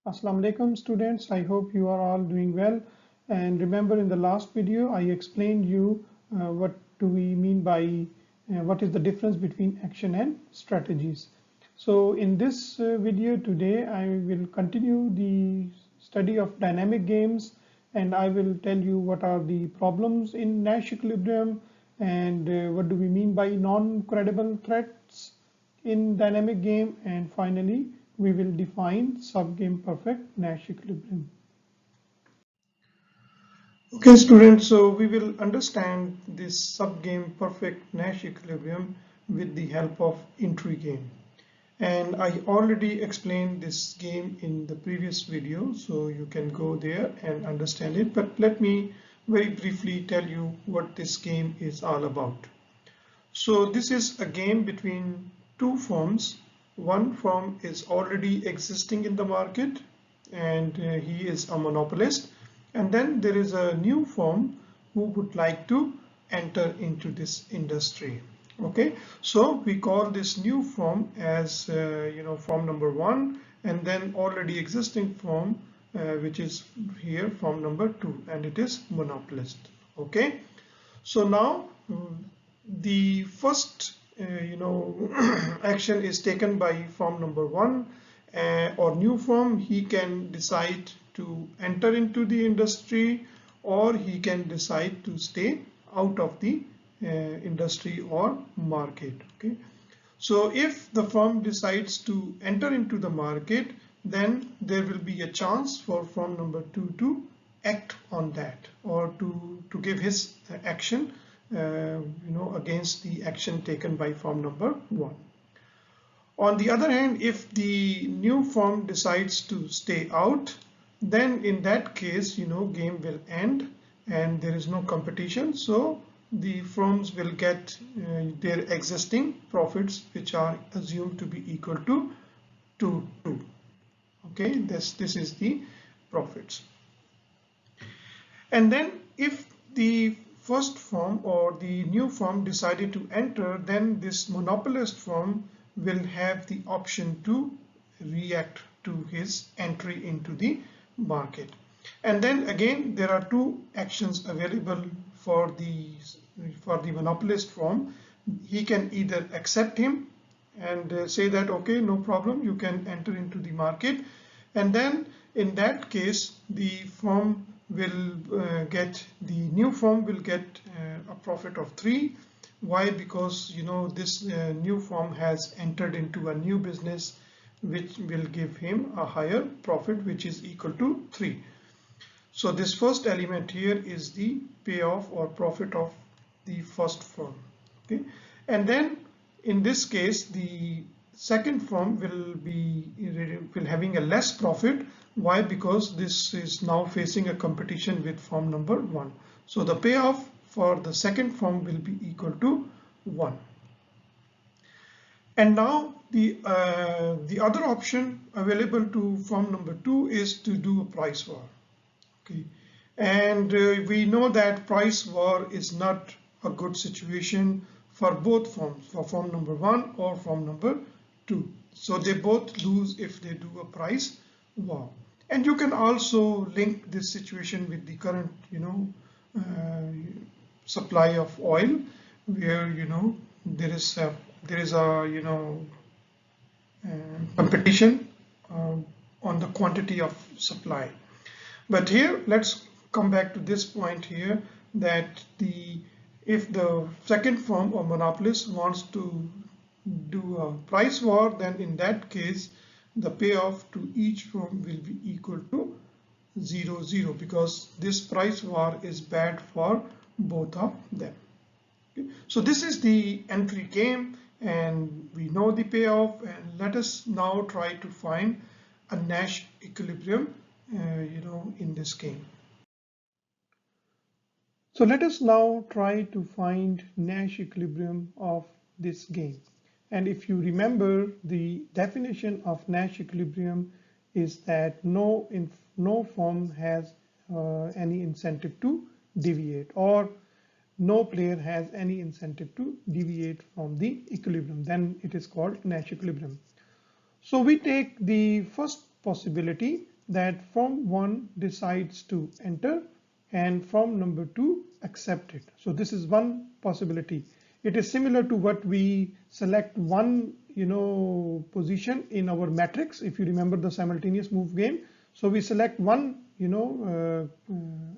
Assalamu alaikum students. I hope you are all doing well. And remember, in the last video I explained you what do we mean by what is the difference between action and strategies. So in this video today I will continue the study of dynamic games, and I will tell you what are the problems in Nash equilibrium and what do we mean by non-credible threats in dynamic game, and finally we will define subgame perfect Nash equilibrium. Okay students, so we will understand this subgame perfect Nash equilibrium with the help of entry game. And I already explained this game in the previous video, so you can go there and understand it. But let me very briefly tell you what this game is all about. So this is a game between two firms. One firm is already existing in the market and he is a monopolist. And then there is a new firm who would like to enter into this industry. Okay, so we call this new firm as firm number one, and then already existing firm which is here firm number two, and it is monopolist. Okay, so now the first action is taken by firm number one or new firm. He can decide to enter into the industry, or he can decide to stay out of the industry or market. Okay, so if the firm decides to enter into the market, then there will be a chance for firm number two to act on that, or to give his action against the action taken by firm number one. On the other hand, if the new firm decides to stay out, then in that case, game will end and there is no competition. So the firms will get their existing profits, which are assumed to be equal to 2. Okay, this is the profits. And then if the first firm or the new firm decided to enter, then this monopolist firm will have the option to react to his entry into the market. And then again, there are two actions available for the monopolist firm. He can either accept him and say that, okay, no problem, you can enter into the market. And then in that case, the firm will the new firm will get a profit of 3. Why? Because this new firm has entered into a new business which will give him a higher profit, which is equal to 3. So this first element here is the payoff or profit of the first firm. Okay, and then in this case the second firm will having a less profit. Why? Because this is now facing a competition with firm number one. So the payoff for the second firm will be equal to 1. And now the other option available to firm number 2 is to do a price war. Okay, and we know that price war is not a good situation for both firms, for firm number 1 or firm number 2. So they both lose if they do a price war. And you can also link this situation with the current supply of oil, where there is a competition on the quantity of supply. But here let's come back to this point here, that if the second firm or monopolist wants to do a price war, then in that case the payoff to each firm will be equal to 0, because this price war is bad for both of them. Okay. So this is the entry game, and we know the payoff, and let us now try to find a Nash equilibrium in this game. So let us now try to find Nash equilibrium of this game. And if you remember, the definition of Nash equilibrium is that no firm has any incentive to deviate, or no player has any incentive to deviate from the equilibrium. Then it is called Nash equilibrium. So we take the first possibility that firm 1 decides to enter and firm number 2 accept it. So this is one possibility. It is similar to what we select one position in our matrix, if you remember the simultaneous move game. So we select one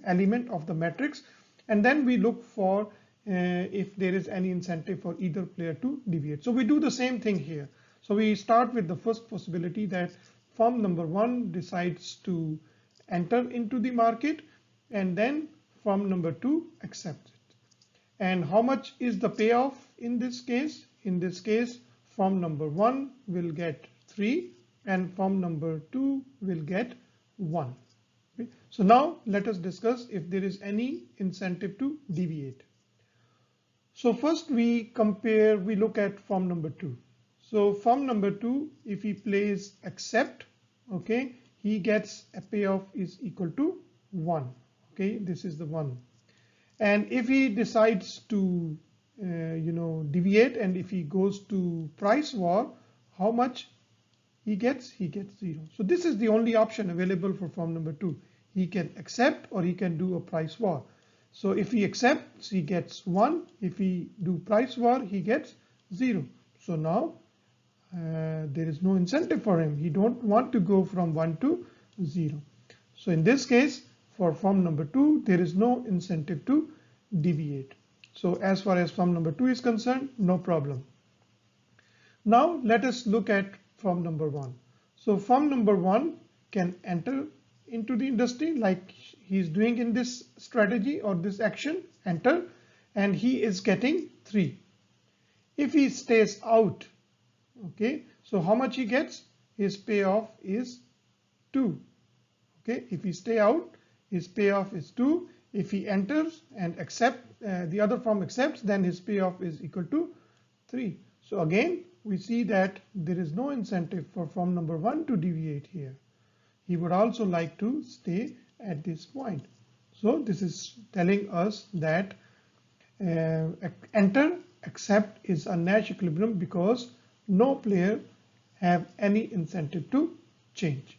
element of the matrix, and then we look for if there is any incentive for either player to deviate. So we do the same thing here. So we start with the first possibility that firm number 1 decides to enter into the market, and then firm number 2 accepts it. And how much is the payoff in this case? In this case, firm number 1 will get 3 and firm number 2 will get 1. Okay. So now let us discuss if there is any incentive to deviate. So first we look at firm number 2. So firm number 2, if he plays accept, okay, he gets a payoff is equal to 1. Okay, this is the 1. And if he decides to deviate, and if he goes to price war, how much he gets? He gets 0. So this is the only option available for firm number 2. He can accept or he can do a price war. So if he accepts, he gets 1. If he do price war, he gets 0. So now there is no incentive for him. He don't want to go from 1 to 0. So in this case, for firm number 2, there is no incentive to deviate. So as far as firm number 2 is concerned, no problem. Now let us look at firm number 1. So firm number 1 can enter into the industry like he's doing in this strategy or this action, enter, and he is getting 3. If he stays out, okay, so how much he gets? His payoff is 2. Okay, if he stay out, his payoff is 2. If he enters and the other firm accepts, then his payoff is equal to 3. So again, we see that there is no incentive for firm number 1 to deviate here. He would also like to stay at this point. So this is telling us that enter, accept is a Nash equilibrium because no player have any incentive to change.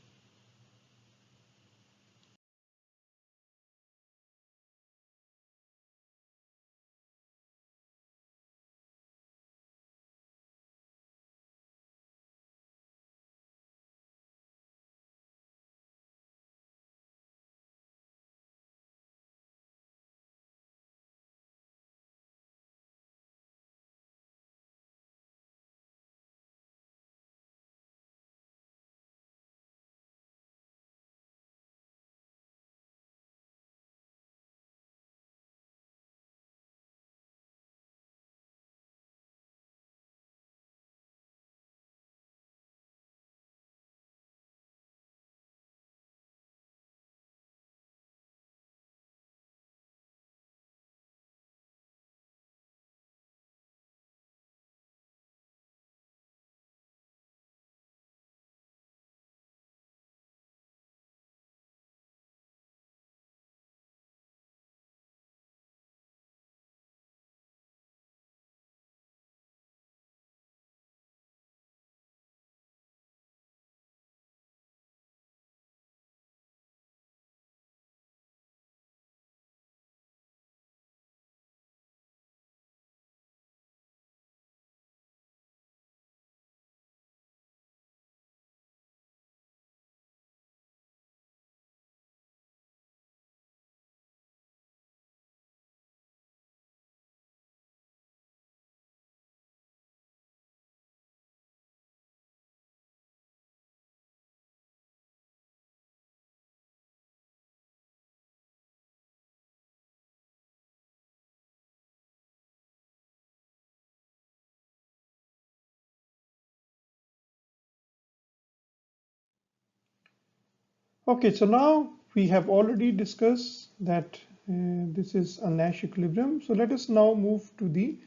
Okay, so now we have already discussed that this is a Nash equilibrium. So let us now move to the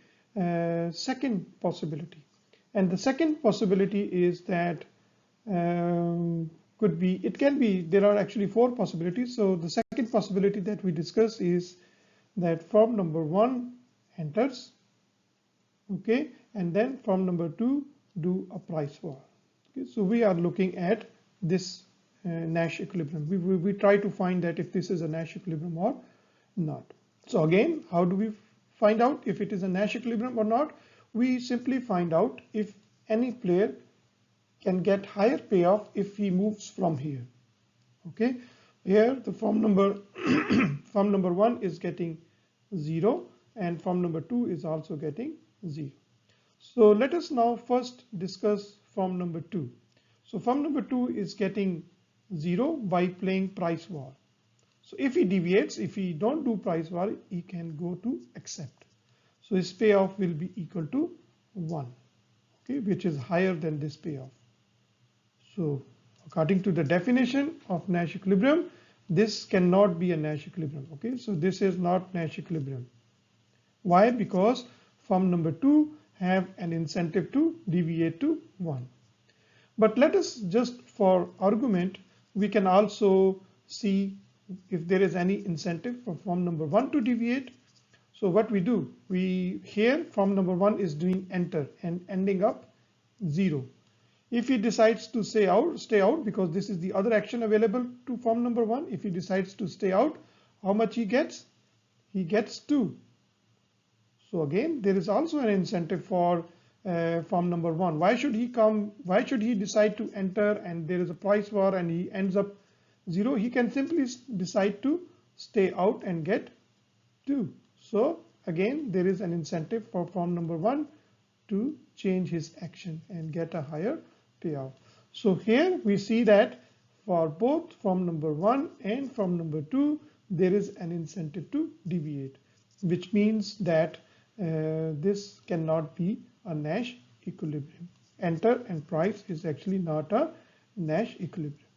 second possibility. And the second possibility is that there are actually 4 possibilities. So the second possibility that we discuss is that firm number 1 enters, okay, and then firm number 2 do a price war. Okay, so we are looking at this Nash equilibrium. We try to find that if this is a Nash equilibrium or not. So again, how do we find out if it is a Nash equilibrium or not? We simply find out if any player can get higher payoff if he moves from here. Okay, here the form number form number 1 is getting 0 and form number 2 is also getting 0. So let us now first discuss form number 2. So form number 2 is getting 0 by playing price war. So if he deviates, if he don't do price war, he can go to accept. So his payoff will be equal to 1, okay, which is higher than this payoff. So according to the definition of Nash equilibrium, this cannot be a Nash equilibrium. Okay, so this is not Nash equilibrium. Why? Because form number 2 have an incentive to deviate to 1. But let us just for argument, we can also see if there is any incentive for form number 1 to deviate. So what we do, here form number 1 is doing enter and ending up 0. If he decides to stay out because this is the other action available to form number 1. If he decides to stay out, how much he gets? He gets 2. So again, there is also an incentive for form number 1. Why should he come? Why should he decide to enter and there is a price war and he ends up 0? He can simply decide to stay out and get 2. So again, there is an incentive for form number 1 to change his action and get a higher payout. So here we see that for both form number 1 and form number 2, there is an incentive to deviate, which means that this cannot be a Nash equilibrium. Enter and price is actually not a Nash equilibrium.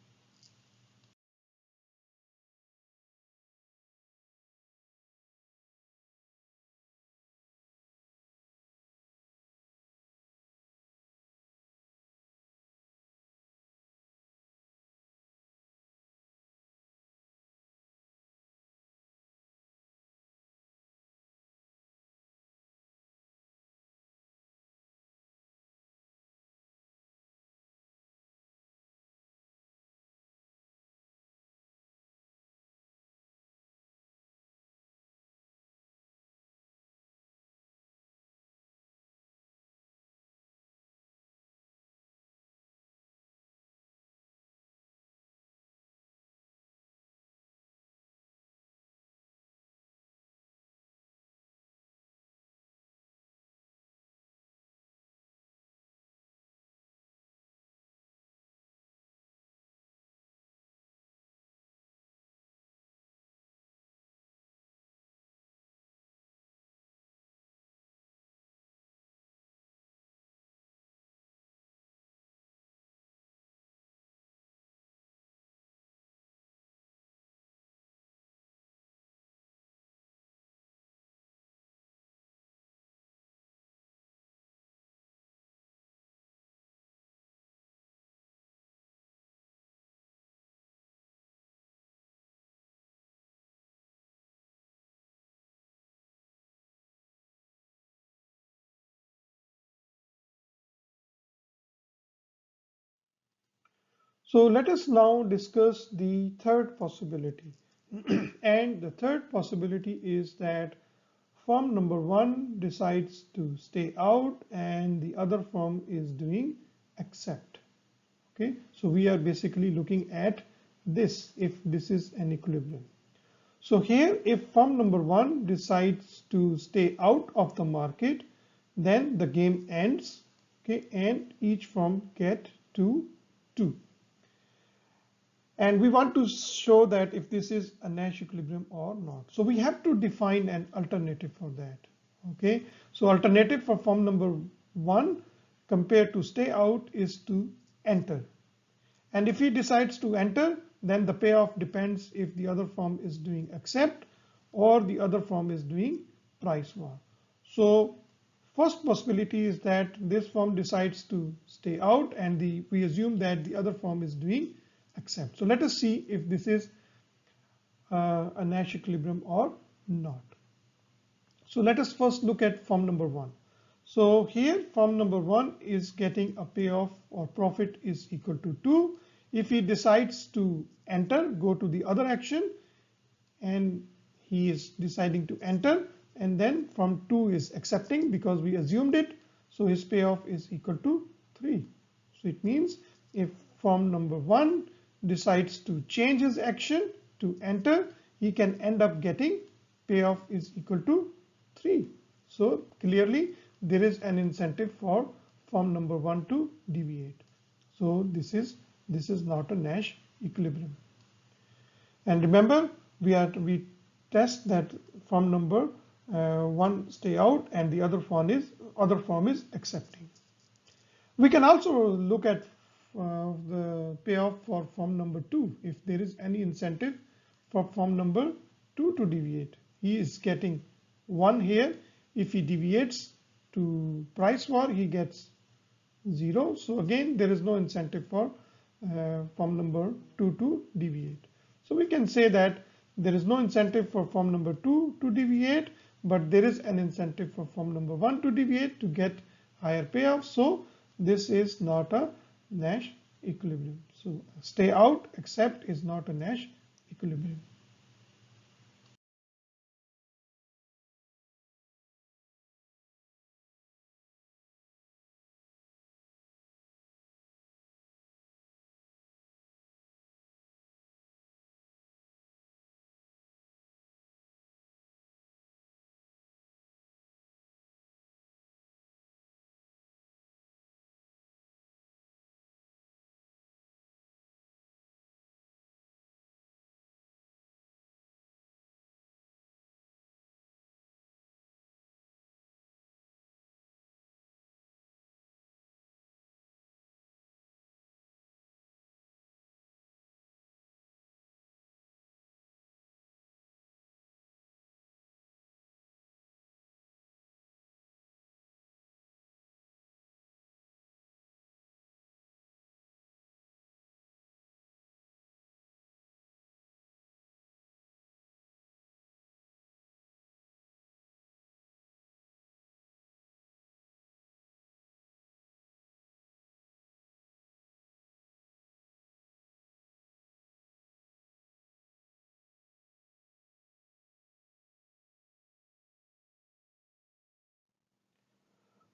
So let us now discuss the third possibility. And the third possibility is that firm number 1 decides to stay out and the other firm is doing accept. Okay, so we are basically looking at this if this is an equilibrium. So here if firm number 1 decides to stay out of the market, then the game ends, okay, and each firm get 2. And we want to show that if this is a Nash equilibrium or not. So we have to define an alternative for that. Okay, so alternative for form number 1 compared to stay out is to enter. And if he decides to enter, then the payoff depends if the other firm is doing accept or the other firm is doing price war. So first possibility is that this firm decides to stay out and we assume that the other firm is doing accept. So let us see if this is a Nash equilibrium or not. So let us first look at firm number 1. So here firm number 1 is getting a payoff or profit is equal to 2. If he decides to enter, go to the other action, and he is deciding to enter, and then from 2 is accepting because we assumed it, so his payoff is equal to 3. So it means if form number 1 decides to change his action to enter, he can end up getting payoff is equal to 3. So clearly there is an incentive for form number 1 to deviate. So this is not a Nash equilibrium. And remember, we test that form number 1 stay out and the other form is accepting. We can also look at the payoff for form number 2 if there is any incentive for form number 2 to deviate. He is getting 1 here. If he deviates to price war, he gets 0. So again, there is no incentive for form number 2 to deviate. So we can say that there is no incentive for form number 2 to deviate, but there is an incentive for form number 1 to deviate to get higher payoff. So this is not a Nash equilibrium. So stay out, accept is not a Nash equilibrium.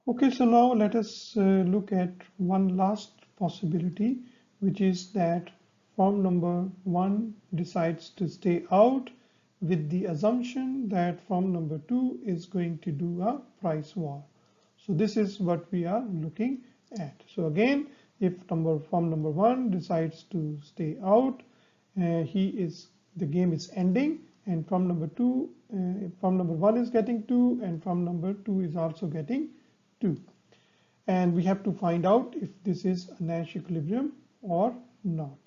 Okay, so now let us look at one last possibility, which is that form number 1 decides to stay out with the assumption that form number 2 is going to do a price war. So this is what we are looking at. So again, if form number 1 decides to stay out, the game is ending, and form number 1 is getting 2, and form number 2 is also getting 2. And we have to find out if this is a Nash equilibrium or not.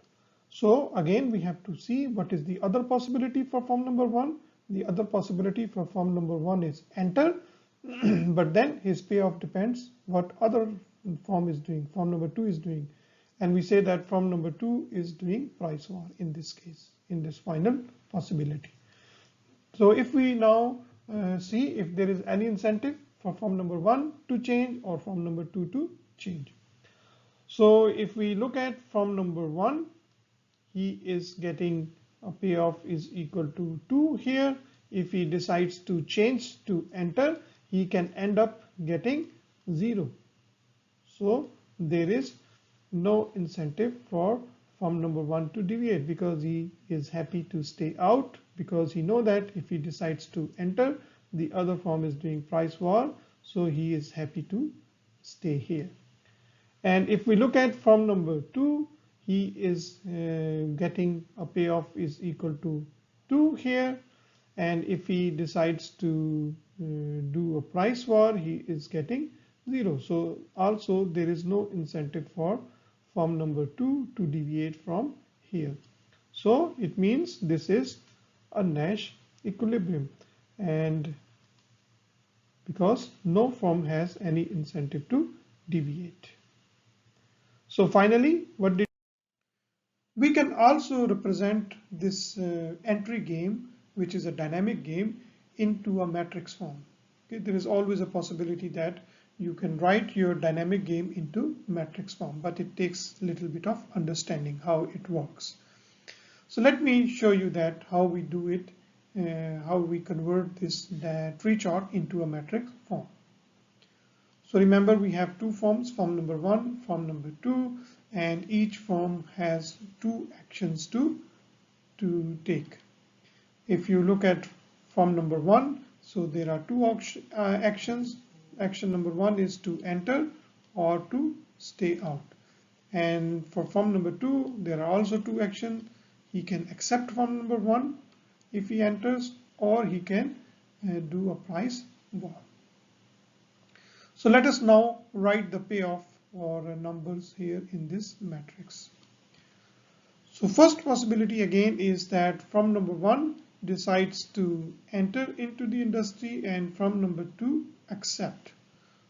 So again, we have to see what is the other possibility for form number 1. The other possibility for form number 1 is enter, but then his payoff depends what other form is doing, form number 2 is doing. And we say that form number 2 is doing price war in this case, in this final possibility. So if we now see if there is any incentive for form number 1 to change or form number 2 to change. So if we look at form number 1, he is getting a payoff is equal to 2 here. If he decides to change to enter, he can end up getting 0. So there is no incentive for form number 1 to deviate because he is happy to stay out, because he knows that if he decides to enter, the other form is doing price war, so he is happy to stay here. And if we look at form number 2, he is getting a payoff is equal to 2 here, and if he decides to do a price war, he is getting 0. So also there is no incentive for form number 2 to deviate from here. So it means this is a Nash equilibrium, and because no form has any incentive to deviate. So finally, we can also represent this entry game, which is a dynamic game, into a matrix form. Okay, there is always a possibility that you can write your dynamic game into matrix form, but it takes a little bit of understanding how it works. So let me show you that how we do it, how we convert this tree chart into a matrix form. So remember, we have two forms, form number 1, form number 2, and each form has two actions to take. If you look at form number 1, so there are two actions. Action number 1 is to enter or to stay out. And for form number 2, there are also two actions. He can accept form number 1 if he enters, or he can do a price war. So let us now write the payoff or numbers here in this matrix. So first possibility again is that firm number 1 decides to enter into the industry and firm number 2 accept.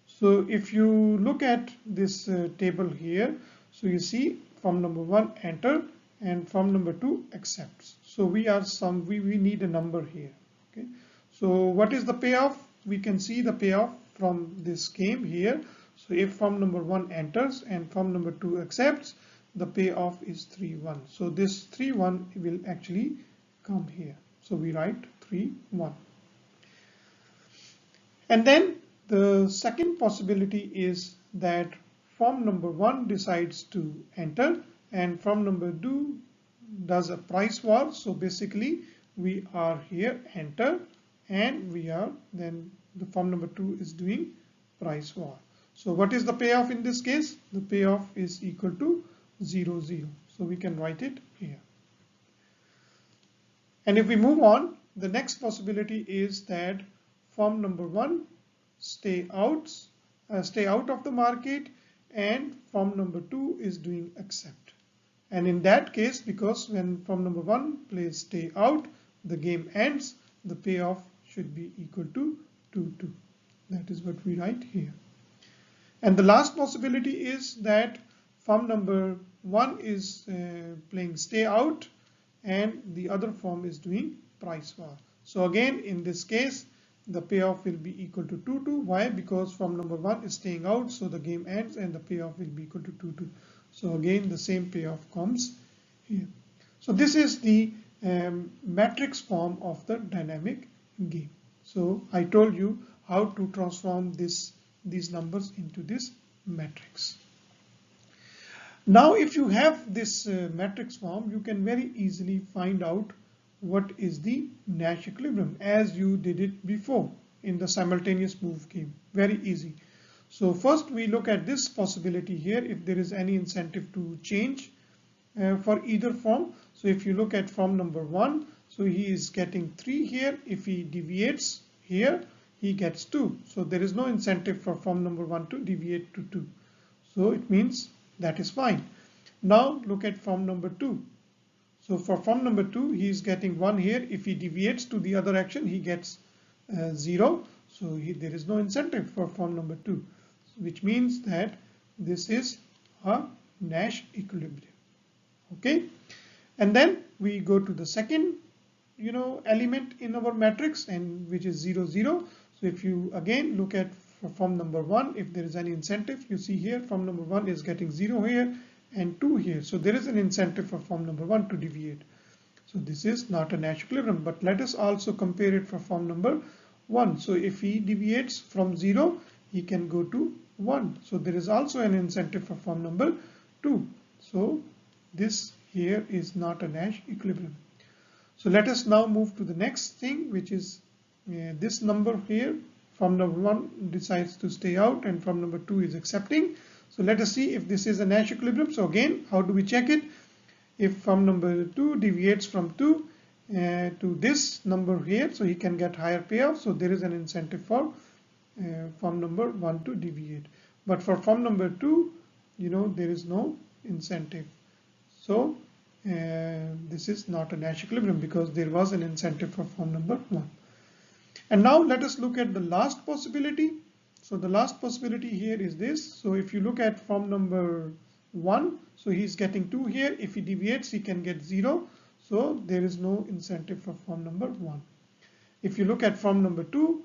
So if you look at this table here, so you see firm number 1 enter and firm number 2 accepts. So we need a number here. Okay. So what is the payoff? We can see the payoff from this game here. So if firm number 1 enters and firm number 2 accepts, the payoff is 3-1. So this 3-1 will actually come here. So we write 3-1. And then the second possibility is that firm number 1 decides to enter and firm number 2 does a price war. So basically we are here enter and we are then the firm number 2 is doing price war. So what is the payoff in this case? The payoff is equal to 0-0. So we can write it here. And if we move on, the next possibility is that firm number 1 stay out of the market and firm number 2 is doing accept. And in that case, because when firm number 1 plays stay out, the game ends, the payoff should be equal to 2-2. That is what we write here. And the last possibility is that firm number 1 is playing stay out and the other firm is doing price war. So again, in this case, the payoff will be equal to 2-2. Why? Because firm number 1 is staying out, so the game ends and the payoff will be equal to 2-2. So again, the same payoff comes here. So this is the matrix form of the dynamic game. So I told you how to transform these numbers into this matrix. Now if you have this matrix form, you can very easily find out what is the Nash equilibrium as you did it before in the simultaneous move game. Very easy. So first we look at this possibility here, if there is any incentive to change for either form. So if you look at form number 1, so he is getting 3 here. If he deviates here, he gets 2. So there is no incentive for form number 1 to deviate to 2. So it means that is fine. Now look at form number 2. So for form number 2, he is getting 1 here. If he deviates to the other action, he gets 0. So there is no incentive for form number 2, which means that this is a Nash equilibrium. Okay, and then we go to the second element in our matrix, and which is 0-0. So if you again look at for form number 1, if there is any incentive, you see here form number 1 is getting 0 here and 2 here. So there is an incentive for form number 1 to deviate. So this is not a Nash equilibrium, but let us also compare it for form number 1. So if he deviates from 0, he can go to 1. So there is also an incentive for form number 2. So this here is not a Nash equilibrium. So let us now move to the next thing, which is this number here. Form number 1 decides to stay out and form number 2 is accepting. So let us see if this is a Nash equilibrium. So again, how do we check it? If form number 2 deviates from 2 to this number here, so he can get higher payoff. So there is an incentive for form number 1 to deviate. But for form number 2, there is no incentive. So this is not a Nash equilibrium because there was an incentive for form number 1. And now let us look at the last possibility. So the last possibility here is this. So if you look at form number 1, so he's getting 2 here. If he deviates, he can get 0. So there is no incentive for form number 1. If you look at form number 2,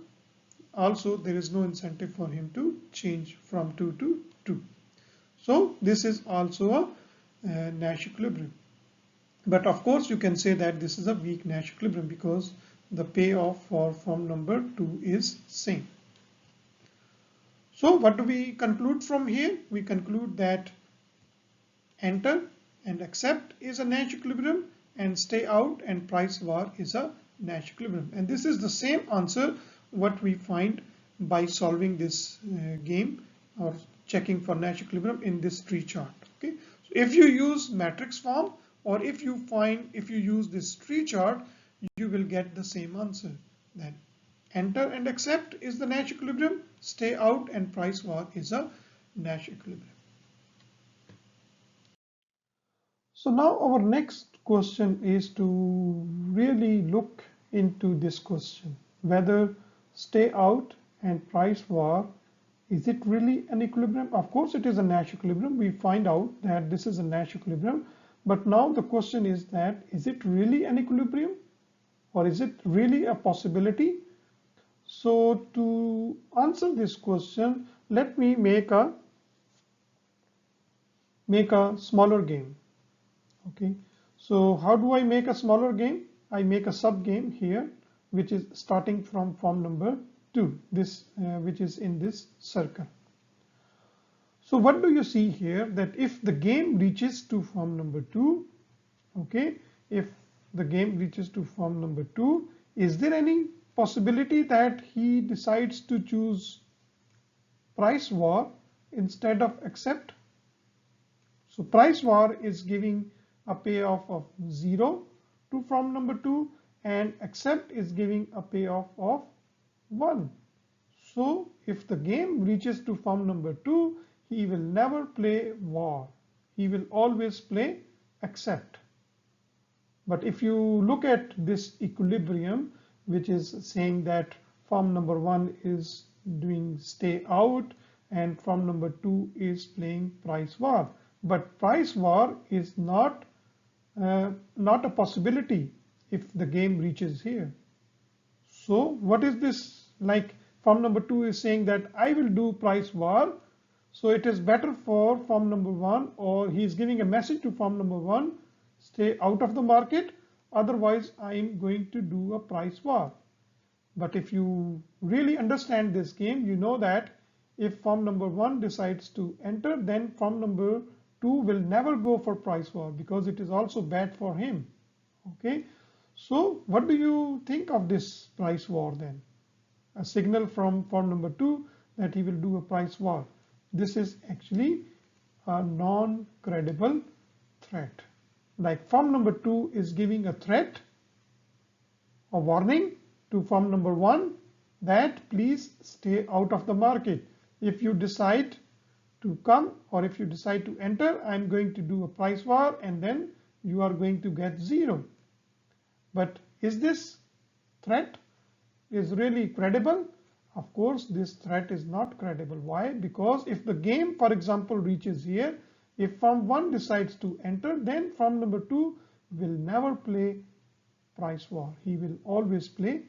also there is no incentive for him to change from 2 to 2. So this is also a Nash equilibrium. But of course you can say that this is a weak Nash equilibrium because the payoff for form number 2 is same. So what do we conclude from here? We conclude that enter and accept is a Nash equilibrium and stay out and price war is a Nash equilibrium. And this is the same answer what we find by solving this game or checking for Nash equilibrium in this tree chart. Okay, so if you use matrix form or if you use this tree chart, you will get the same answer. Then enter and accept is the Nash equilibrium, stay out and price war is a Nash equilibrium. So now our next question is to really look into this question, whether stay out and price war, is it really an equilibrium? Of course it is a Nash equilibrium. We find out that this is a Nash equilibrium, but now the question is that is it really an equilibrium or is it really a possibility? So to answer this question, let me make a smaller game. Okay, so how do I make a smaller game? I make a sub game here, which is starting from form number 2, this which is in this circle. So what do you see here? That if the game reaches to form number 2, okay, if the game reaches to form number 2, is there any possibility that he decides to choose price war instead of accept? So price war is giving a payoff of 0 to form number 2 and accept is giving a payoff of 1. So if the game reaches to form number 2, he will never play war. He will always play accept. But if you look at this equilibrium, which is saying that form number 1 is doing stay out and form number 2 is playing price war. But price war is not a possibility if the game reaches here. So what is this? Like form number 2 is saying that I will do price war, so it is better for form number 1, or he is giving a message to form number 1, stay out of the market, otherwise I am going to do a price war. But if you really understand this game, you know that if form number 1 decides to enter, then form number 2 will never go for price war because it is also bad for him. Okay, so what do you think of this price war then? A signal from form number 2 that he will do a price war. This is actually a non-credible threat. Like form number 2 is giving a threat, a warning to form number 1 that please stay out of the market. If you decide to come or if you decide to enter, I'm going to do a price war and then you are going to get 0. But is this threat is really credible? Of course, this threat is not credible. Why? Because if the game, for example, reaches here, if form 1 decides to enter, then form number 2 will never play price war. He will always play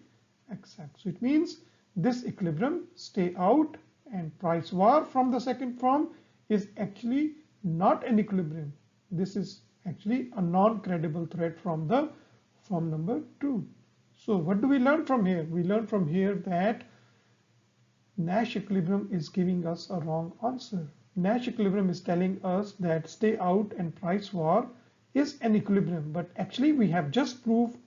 accept. So it means this equilibrium, stay out and price war from the second form, is actually not an equilibrium. This is actually a non-credible threat from the form number 2. So what do we learn from here? We learn from here that Nash equilibrium is giving us a wrong answer. Nash equilibrium is telling us that stay out and price war is an equilibrium, but actually we have just proved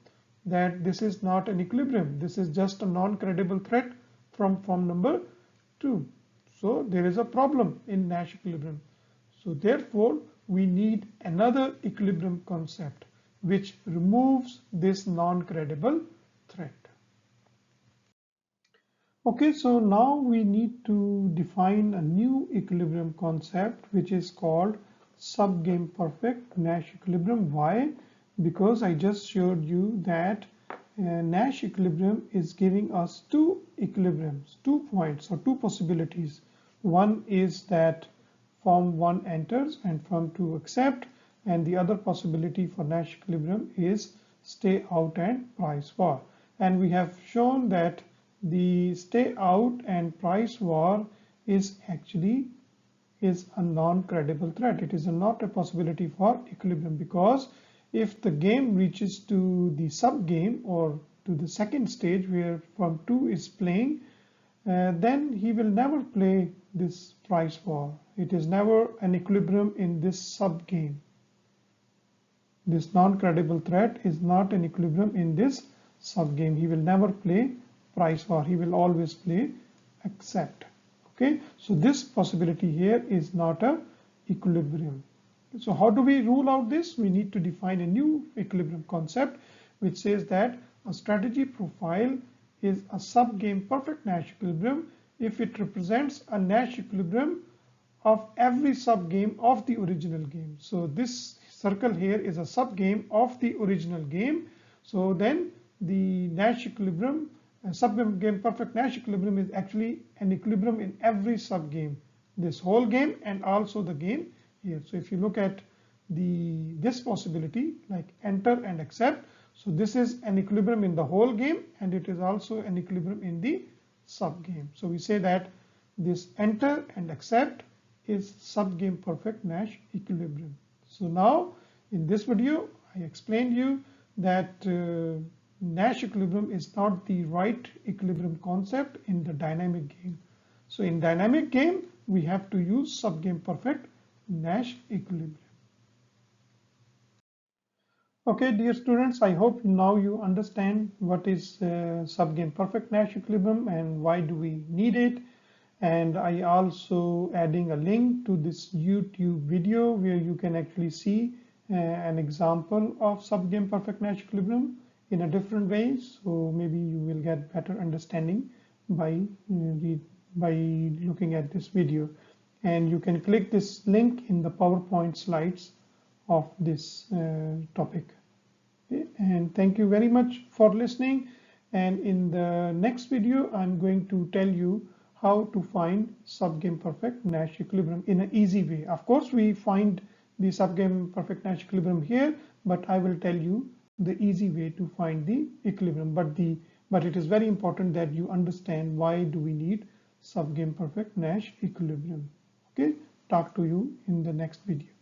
that this is not an equilibrium. This is just a non-credible threat from form number 2. So there is a problem in Nash equilibrium. So therefore we need another equilibrium concept which removes this non-credible threat. Okay, so now we need to define a new equilibrium concept which is called Subgame Perfect Nash Equilibrium. Why? Because I just showed you that Nash equilibrium is giving us two equilibriums, 2 points or 2 possibilities. One is that form 1 enters and form 2 accept, and the other possibility for Nash equilibrium is stay out and price war. And we have shown that the stay out and price war is actually a non-credible threat. It is not a possibility for equilibrium, because if the game reaches to the sub game or to the second stage where firm 2 is playing, then he will never play this price war. It is never an equilibrium in this sub game. This non-credible threat is not an equilibrium in this sub game. He will never play price war. He will always play accept. Okay, so this possibility here is not a equilibrium. So how do we rule out this? We need to define a new equilibrium concept, which says that a strategy profile is a subgame perfect Nash equilibrium if it represents a Nash equilibrium of every subgame of the original game. So this circle here is a subgame of the original game. So then the Nash equilibrium, subgame perfect Nash equilibrium, is actually an equilibrium in every subgame, this whole game and also the game here. So if you look at this possibility like enter and accept, so this is an equilibrium in the whole game and it is also an equilibrium in the subgame. So we say that this enter and accept is subgame perfect Nash equilibrium. So now in this video I explained you that Nash equilibrium is not the right equilibrium concept in the dynamic game. So in dynamic game we have to use subgame perfect Nash equilibrium. Okay, dear students, I hope now you understand what is subgame perfect Nash equilibrium and why do we need it. And I also adding a link to this YouTube video where you can actually see an example of subgame perfect Nash equilibrium in a different way. So maybe you will get better understanding by looking at this video. And you can click this link in the PowerPoint slides of this topic. Okay? And thank you very much for listening. And in the next video, I'm going to tell you how to find subgame perfect Nash equilibrium in an easy way. Of course, we find the subgame perfect Nash equilibrium here, but I will tell you the easy way to find the equilibrium. But it is very important that you understand why do we need subgame perfect Nash equilibrium. Okay, talk to you in the next video.